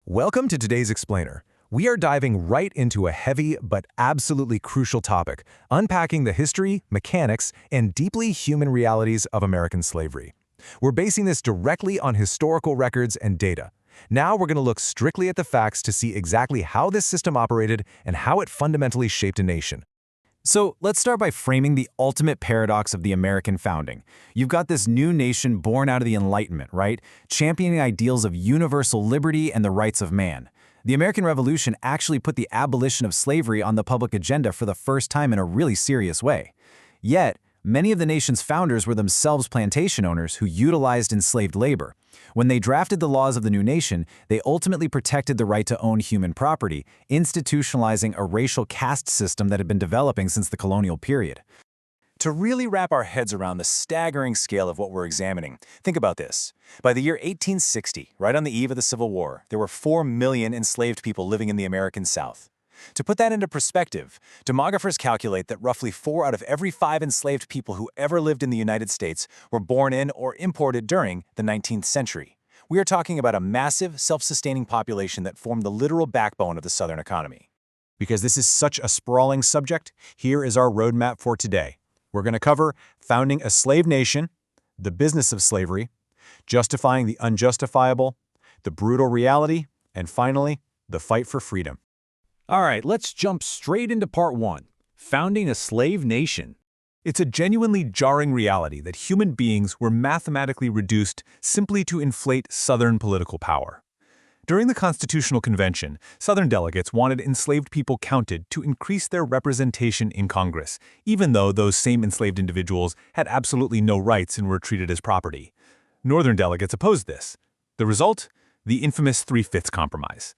Welcome to today's Explainer. We are diving right into a heavy but absolutely crucial topic, unpacking the history, mechanics, and deeply human realities of American slavery. We're basing this directly on historical records and data. Now we're going to look strictly at the facts to see exactly how this system operated and how it fundamentally shaped a nation. So let's start by framing the ultimate paradox of the American founding. You've got this new nation born out of the Enlightenment, right? Championing ideals of universal liberty and the rights of man. The American Revolution actually put the abolition of slavery on the public agenda for the first time in a really serious way. Yet, many of the nation's founders were themselves plantation owners who utilized enslaved labor. When they drafted the laws of the new nation, they ultimately protected the right to own human property, institutionalizing a racial caste system that had been developing since the colonial period. To really wrap our heads around the staggering scale of what we're examining, think about this. By the year 1860, right on the eve of the Civil War, there were 4 million enslaved people living in the American South. To put that into perspective, demographers calculate that roughly 4 out of every 5 enslaved people who ever lived in the United States were born in or imported during the 19th century. We are talking about a massive, self-sustaining population that formed the literal backbone of the Southern economy. Because this is such a sprawling subject, here is our roadmap for today. We're going to cover founding a slave nation, the business of slavery, justifying the unjustifiable, the brutal reality, and finally, the fight for freedom. All right, let's jump straight into part 1, founding a slave nation. It's a genuinely jarring reality that human beings were mathematically reduced simply to inflate Southern political power. During the Constitutional Convention, Southern delegates wanted enslaved people counted to increase their representation in Congress, even though those same enslaved individuals had absolutely no rights and were treated as property. Northern delegates opposed this. The result? The infamous 3/5 compromise.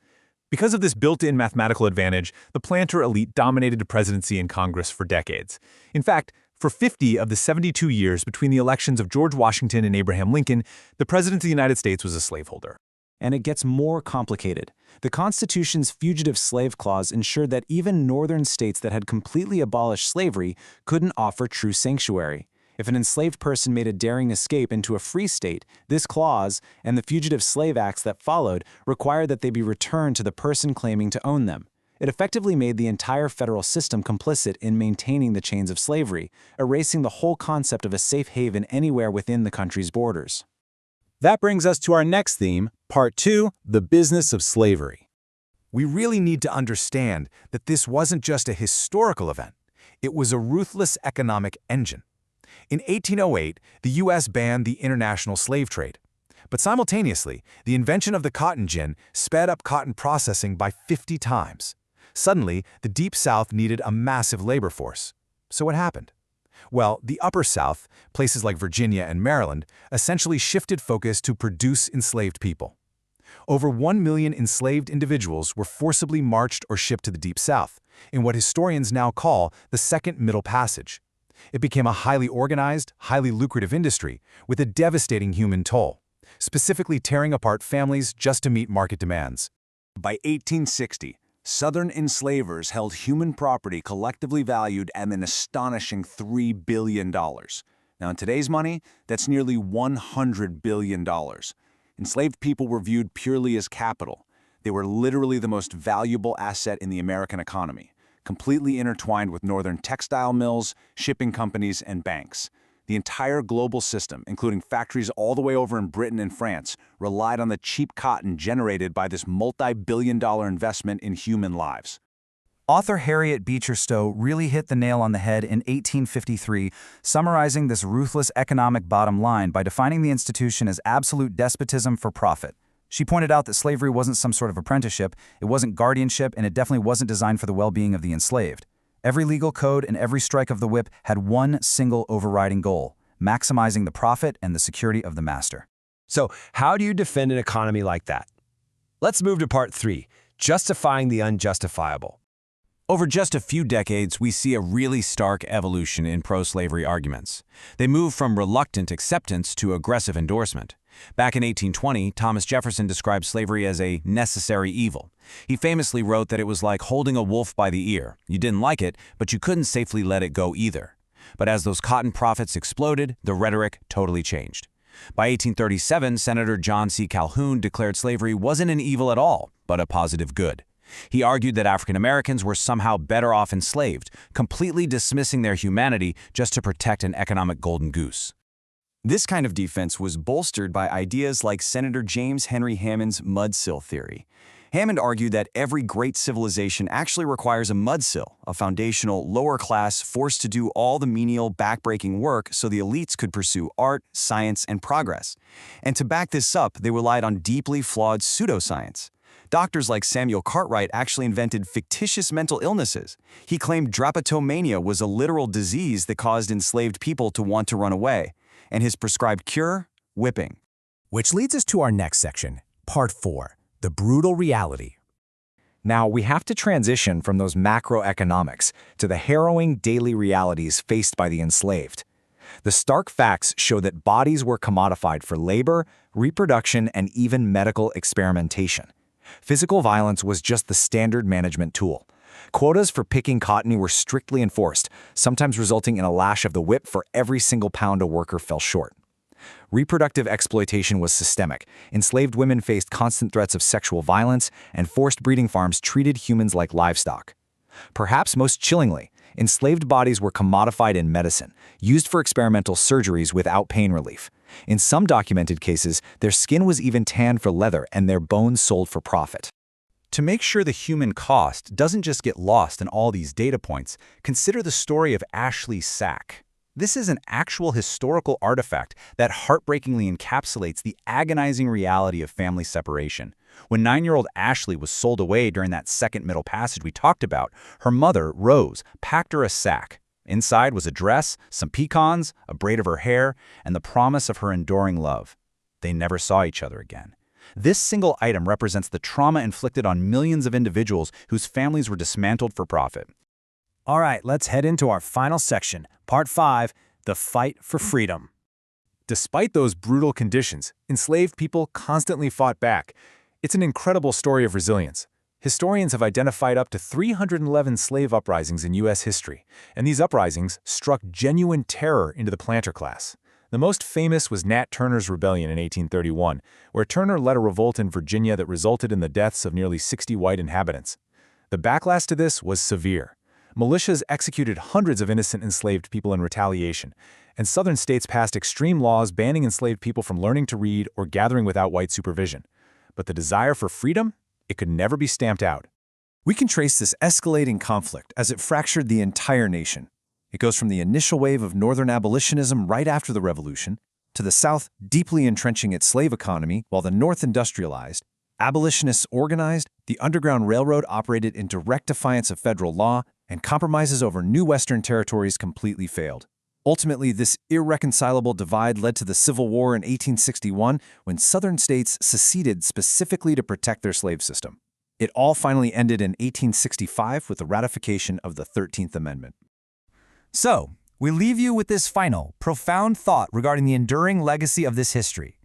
Because of this built-in mathematical advantage, the planter elite dominated the presidency and Congress for decades. In fact, for 50 of the 72 years between the elections of George Washington and Abraham Lincoln, the President of the United States was a slaveholder. And it gets more complicated. The Constitution's Fugitive Slave Clause ensured that even northern states that had completely abolished slavery couldn't offer true sanctuary. If an enslaved person made a daring escape into a free state, this clause, and the Fugitive Slave Acts that followed, required that they be returned to the person claiming to own them. It effectively made the entire federal system complicit in maintaining the chains of slavery, erasing the whole concept of a safe haven anywhere within the country's borders. That brings us to our next theme, Part 2, the business of slavery. We really need to understand that this wasn't just a historical event. It was a ruthless economic engine. In 1808, the U.S. banned the international slave trade. But simultaneously, the invention of the cotton gin sped up cotton processing by 50 times. Suddenly, the Deep South needed a massive labor force. So what happened? Well, the Upper South, places like Virginia and Maryland, essentially shifted focus to produce enslaved people. Over 1 million enslaved individuals were forcibly marched or shipped to the Deep South, in what historians now call the Second Middle Passage. It became a highly organized, highly lucrative industry with a devastating human toll, specifically tearing apart families just to meet market demands. By 1860, Southern enslavers held human property collectively valued at an astonishing $3 billion. Now, in today's money, that's nearly $100 billion. Enslaved people were viewed purely as capital. They were literally the most valuable asset in the American economy, completely intertwined with northern textile mills, shipping companies, and banks. The entire global system, including factories all the way over in Britain and France, relied on the cheap cotton generated by this multi-billion-dollar investment in human lives. Author Harriet Beecher Stowe really hit the nail on the head in 1853, summarizing this ruthless economic bottom line by defining the institution as absolute despotism for profit. She pointed out that slavery wasn't some sort of apprenticeship, it wasn't guardianship, and it definitely wasn't designed for the well-being of the enslaved. Every legal code and every strike of the whip had one single overriding goal: maximizing the profit and the security of the master. So, how do you defend an economy like that? Let's move to part 3, justifying the unjustifiable. Over just a few decades, we see a really stark evolution in pro-slavery arguments. They move from reluctant acceptance to aggressive endorsement. Back in 1820, Thomas Jefferson described slavery as a necessary evil. He famously wrote that it was like holding a wolf by the ear. You didn't like it, but you couldn't safely let it go either. But as those cotton profits exploded, the rhetoric totally changed. By 1837, Senator John C. Calhoun declared slavery wasn't an evil at all, but a positive good. He argued that African Americans were somehow better off enslaved, completely dismissing their humanity just to protect an economic golden goose. This kind of defense was bolstered by ideas like Senator James Henry Hammond's mudsill theory. Hammond argued that every great civilization actually requires a mudsill, a foundational, lower class forced to do all the menial, backbreaking work so the elites could pursue art, science, and progress. And to back this up, they relied on deeply flawed pseudoscience. Doctors like Samuel Cartwright actually invented fictitious mental illnesses. He claimed drapetomania was a literal disease that caused enslaved people to want to run away, and his prescribed cure? Whipping. Which leads us to our next section, Part 4, the brutal reality. Now, we have to transition from those macroeconomics to the harrowing daily realities faced by the enslaved. The stark facts show that bodies were commodified for labor, reproduction, and even medical experimentation. Physical violence was just the standard management tool. Quotas for picking cotton were strictly enforced, sometimes resulting in a lash of the whip for every single pound a worker fell short. Reproductive exploitation was systemic. Enslaved women faced constant threats of sexual violence, and forced breeding farms treated humans like livestock. Perhaps most chillingly, enslaved bodies were commodified in medicine, used for experimental surgeries without pain relief. In some documented cases, their skin was even tanned for leather and their bones sold for profit. To make sure the human cost doesn't just get lost in all these data points, consider the story of Ashley's sack. This is an actual historical artifact that heartbreakingly encapsulates the agonizing reality of family separation. When 9-year-old Ashley was sold away during that second Middle Passage we talked about, her mother, Rose, packed her a sack. Inside was a dress, some pecans, a braid of her hair, and the promise of her enduring love. They never saw each other again. This single item represents the trauma inflicted on millions of individuals whose families were dismantled for profit. All right, let's head into our final section, Part 5, the fight for freedom. Despite those brutal conditions, enslaved people constantly fought back. It's an incredible story of resilience. Historians have identified up to 311 slave uprisings in U.S. history, and these uprisings struck genuine terror into the planter class. The most famous was Nat Turner's Rebellion in 1831, where Turner led a revolt in Virginia that resulted in the deaths of nearly 60 white inhabitants. The backlash to this was severe. Militias executed hundreds of innocent enslaved people in retaliation, and Southern states passed extreme laws banning enslaved people from learning to read or gathering without white supervision. But the desire for freedom? It could never be stamped out. We can trace this escalating conflict as it fractured the entire nation. It goes from the initial wave of Northern abolitionism right after the Revolution, to the South deeply entrenching its slave economy while the North industrialized, abolitionists organized, the Underground Railroad operated in direct defiance of federal law, and compromises over new Western territories completely failed. Ultimately, this irreconcilable divide led to the Civil War in 1861, when Southern states seceded specifically to protect their slave system. It all finally ended in 1865 with the ratification of the 13th Amendment. So, we leave you with this final, profound thought regarding the enduring legacy of this history.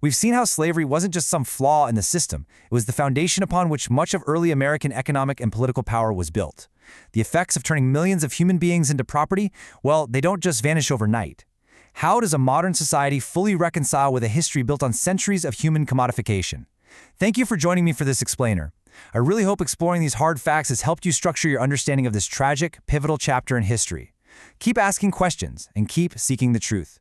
We've seen how slavery wasn't just some flaw in the system. It was the foundation upon which much of early American economic and political power was built. The effects of turning millions of human beings into property, well, they don't just vanish overnight. How does a modern society fully reconcile with a history built on centuries of human commodification? Thank you for joining me for this explainer. I really hope exploring these hard facts has helped you structure your understanding of this tragic, pivotal chapter in history. Keep asking questions and keep seeking the truth.